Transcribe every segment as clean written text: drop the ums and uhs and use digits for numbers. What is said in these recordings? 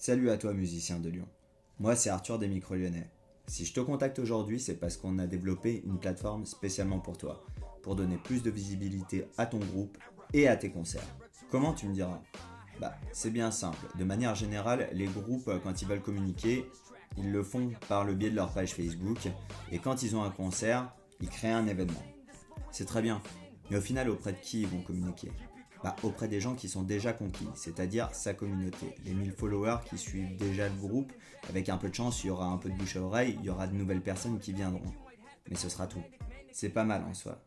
Salut à toi musicien de Lyon. Moi c'est Arthur des Micro-Lyonnais. Si je te contacte aujourd'hui, c'est parce qu'on a développé une plateforme spécialement pour toi, pour donner plus de visibilité à ton groupe et à tes concerts. Comment tu me diras? C'est bien simple. De manière générale, les groupes, quand ils veulent communiquer, ils le font par le biais de leur page Facebook, et quand ils ont un concert, ils créent un événement. C'est très bien, mais au final, auprès de qui ils vont communiquer? Auprès des gens qui sont déjà conquis, c'est-à-dire sa communauté, les 1000 followers qui suivent déjà le groupe. Avec un peu de chance, il y aura un peu de bouche à oreille, il y aura de nouvelles personnes qui viendront. Mais ce sera tout. C'est pas mal en soi.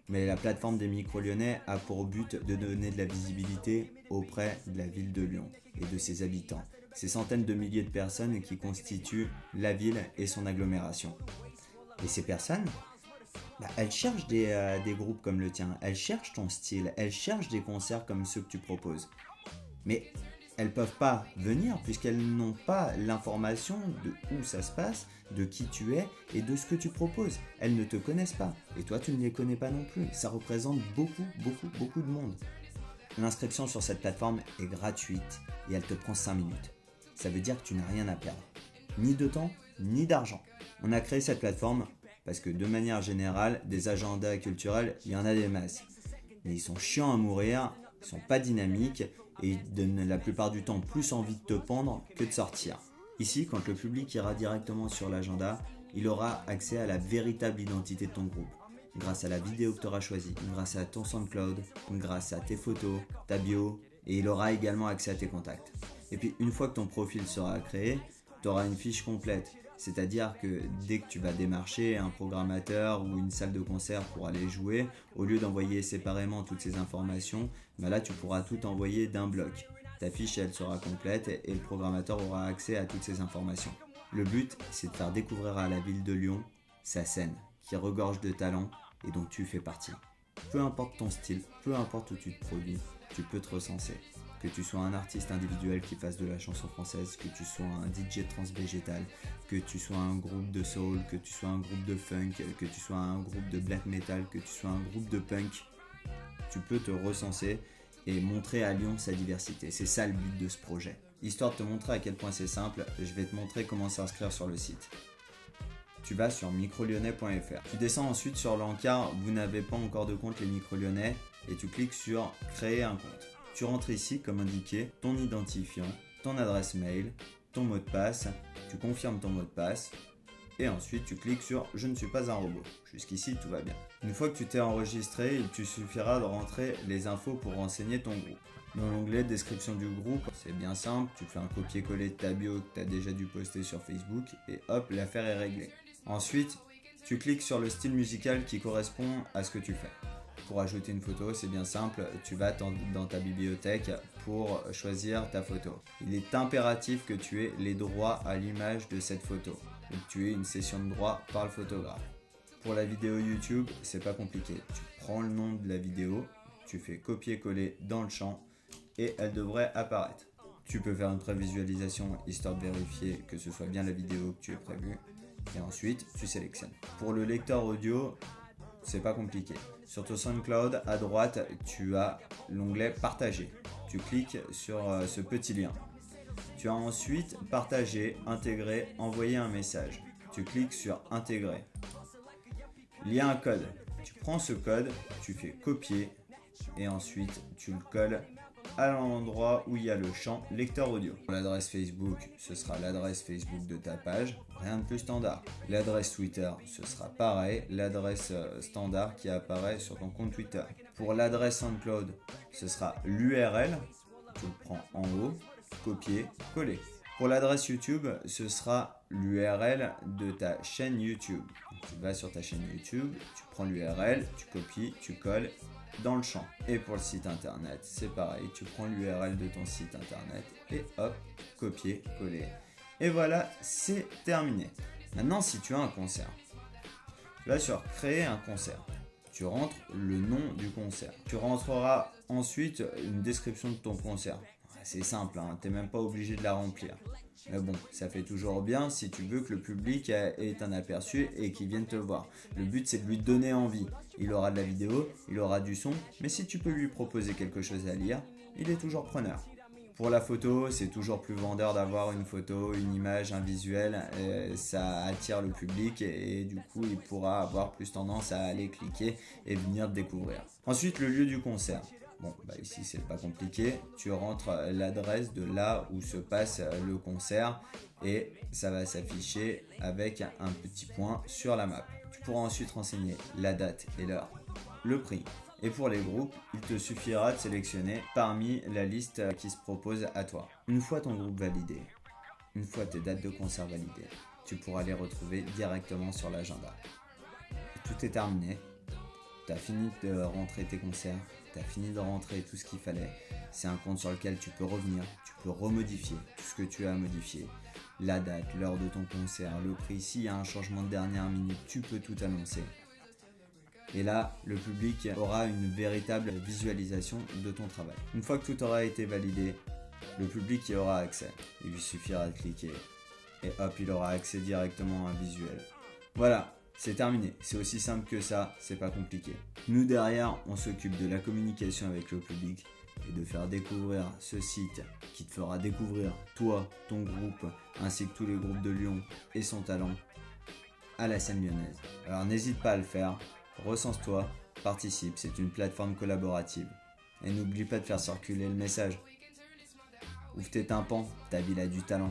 Mais la plateforme des Micro-Lyonnais a pour but de donner de la visibilité auprès de la ville de Lyon et de ses habitants, ces centaines de milliers de personnes qui constituent la ville et son agglomération. Et ces personnes, elles cherchent des groupes comme le tien, elles cherchent ton style, elles cherchent des concerts comme ceux que tu proposes. Mais elles ne peuvent pas venir puisqu'elles n'ont pas l'information de où ça se passe, de qui tu es et de ce que tu proposes. Elles ne te connaissent pas et toi tu ne les connais pas non plus. Ça représente beaucoup de monde. L'inscription sur cette plateforme est gratuite et elle te prend 5 minutes. Ça veut dire que tu n'as rien à perdre. Ni de temps, ni d'argent. On a créé cette plateforme parce que de manière générale, des agendas culturels, il y en a des masses. Mais ils sont chiants à mourir, ils sont pas dynamiques et ils donnent la plupart du temps plus envie de te pendre que de sortir. Ici, quand le public ira directement sur l'agenda, il aura accès à la véritable identité de ton groupe. Grâce à la vidéo que tu auras choisie, grâce à ton SoundCloud, grâce à tes photos, ta bio, et il aura également accès à tes contacts. Et puis une fois que ton profil sera créé, tu auras une fiche complète. C'est-à-dire que dès que tu vas démarcher un programmateur ou une salle de concert pour aller jouer, au lieu d'envoyer séparément toutes ces informations, là tu pourras tout envoyer d'un bloc. Ta fiche elle sera complète et le programmateur aura accès à toutes ces informations. Le but c'est de faire découvrir à la ville de Lyon sa scène qui regorge de talent et dont tu fais partie. Peu importe ton style, peu importe où tu te produis, tu peux te recenser. Que tu sois un artiste individuel qui fasse de la chanson française, que tu sois un DJ transvégétal, que tu sois un groupe de soul, que tu sois un groupe de funk, que tu sois un groupe de black metal, que tu sois un groupe de punk, tu peux te recenser et montrer à Lyon sa diversité. C'est ça le but de ce projet. Histoire de te montrer à quel point c'est simple, je vais te montrer comment s'inscrire sur le site. Tu vas sur microlyonnais.fr. Tu descends ensuite sur l'encart « Vous n'avez pas encore de compte les Micro-Lyonnais » et tu cliques sur « Créer un compte ». Tu rentres ici comme indiqué ton identifiant, ton adresse mail, ton mot de passe, tu confirmes ton mot de passe et ensuite tu cliques sur « Je ne suis pas un robot ». Jusqu'ici tout va bien. Une fois que tu t'es enregistré, il te suffira de rentrer les infos pour renseigner ton groupe. Dans l'onglet description du groupe, c'est bien simple, tu fais un copier-coller de ta bio que tu as déjà dû poster sur Facebook et hop, l'affaire est réglée. Ensuite, tu cliques sur le style musical qui correspond à ce que tu fais. Pour ajouter une photo, c'est bien simple, tu vas dans ta bibliothèque pour choisir ta photo. Il est impératif que tu aies les droits à l'image de cette photo, donc tu aies une cession de droit par le photographe. Pour la vidéo YouTube, c'est pas compliqué. Tu prends le nom de la vidéo, tu fais copier-coller dans le champ et elle devrait apparaître. Tu peux faire une prévisualisation histoire de vérifier que ce soit bien la vidéo que tu as prévue et ensuite tu sélectionnes. Pour le lecteur audio, c'est pas compliqué. Sur ton SoundCloud, à droite, tu as l'onglet Partager. Tu cliques sur ce petit lien. Tu as ensuite Partager, Intégrer, Envoyer un message. Tu cliques sur Intégrer. Il y a un code. Tu prends ce code, tu fais copier et ensuite tu le colles à l'endroit où il y a le champ lecteur audio. L'adresse Facebook, ce sera l'adresse Facebook de ta page, rien de plus standard. L'adresse Twitter, ce sera pareil, l'adresse standard qui apparaît sur ton compte Twitter. Pour l'adresse SoundCloud, ce sera l'URL, tu le prends en haut, copier, coller. Pour l'adresse YouTube, ce sera l'URL de ta chaîne YouTube. Tu vas sur ta chaîne YouTube, tu prends l'URL, tu copies, tu colles dans le champ. Et pour le site internet, c'est pareil, tu prends l'URL de ton site internet et hop, copier, coller. Et voilà, c'est terminé. Maintenant, si tu as un concert, tu vas sur créer un concert. Tu rentres le nom du concert. Tu rentreras ensuite une description de ton concert. C'est simple, hein, tu n'es même pas obligé de la remplir. Mais bon, ça fait toujours bien si tu veux que le public ait un aperçu et qu'il vienne te voir. Le but c'est de lui donner envie. Il aura de la vidéo, il aura du son, mais si tu peux lui proposer quelque chose à lire, il est toujours preneur. Pour la photo, c'est toujours plus vendeur d'avoir une photo, une image, un visuel. Ça attire le public et du coup, il pourra avoir plus tendance à aller cliquer et venir te découvrir. Ensuite, le lieu du concert. Bon, ici, c'est pas compliqué. Tu rentres l'adresse de là où se passe le concert et ça va s'afficher avec un petit point sur la map. Tu pourras ensuite renseigner la date et l'heure, le prix. Et pour les groupes, il te suffira de sélectionner parmi la liste qui se propose à toi. Une fois ton groupe validé, une fois tes dates de concert validées, tu pourras les retrouver directement sur l'agenda. Tout est terminé. Tu as fini de rentrer tes concerts, tu as fini de rentrer tout ce qu'il fallait. C'est un compte sur lequel tu peux revenir, tu peux remodifier tout ce que tu as modifié. La date, l'heure de ton concert, le prix, s'il y a un changement de dernière minute, tu peux tout annoncer. Et là, le public aura une véritable visualisation de ton travail. Une fois que tout aura été validé, le public y aura accès. Il lui suffira de cliquer et hop, il aura accès directement à un visuel. Voilà, c'est terminé. C'est aussi simple que ça, c'est pas compliqué. Nous derrière, on s'occupe de la communication avec le public et de faire découvrir ce site qui te fera découvrir toi, ton groupe, ainsi que tous les groupes de Lyon et son talent à la scène lyonnaise. Alors n'hésite pas à le faire. Recense-toi, participe, c'est une plateforme collaborative. Et n'oublie pas de faire circuler le message. Ouvre tes tympans, ta ville a du talent.